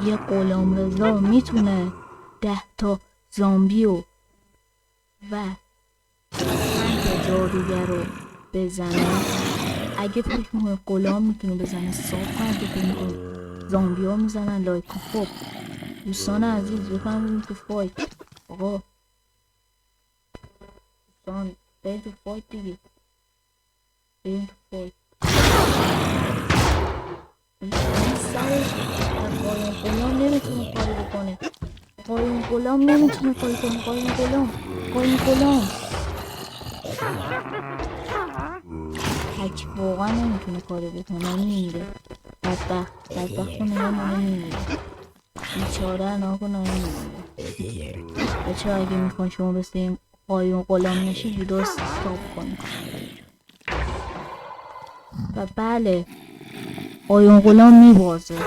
یه غلامرضا میتونه 10 تا زامبی و 5 تا جادوگر رو بزنه؟ اگه فکر میکنه غلام میتونه بزنه، صاف هم فکر میکنه زامبی ها میزنن لایک. خب دوستان عزیز بفهمیم تو فایت. آقا دوستان بریم تو فایت دیگه، بریم تو فایت. این سرش قایم غلام نمیتونه کاری بکنه، قایم غلام نمیتونه کاری کنه، قایم غلام هک واقعا نمیتونه کاری بکنه، میمیره. بدبخت رو نگاه میمیره، بیچاره ناگو میمیره. بچه اگه میخوان شما مثل این قایم غلام نشید ویدیو استاپ کنید. و بله قایم غلام میبازه.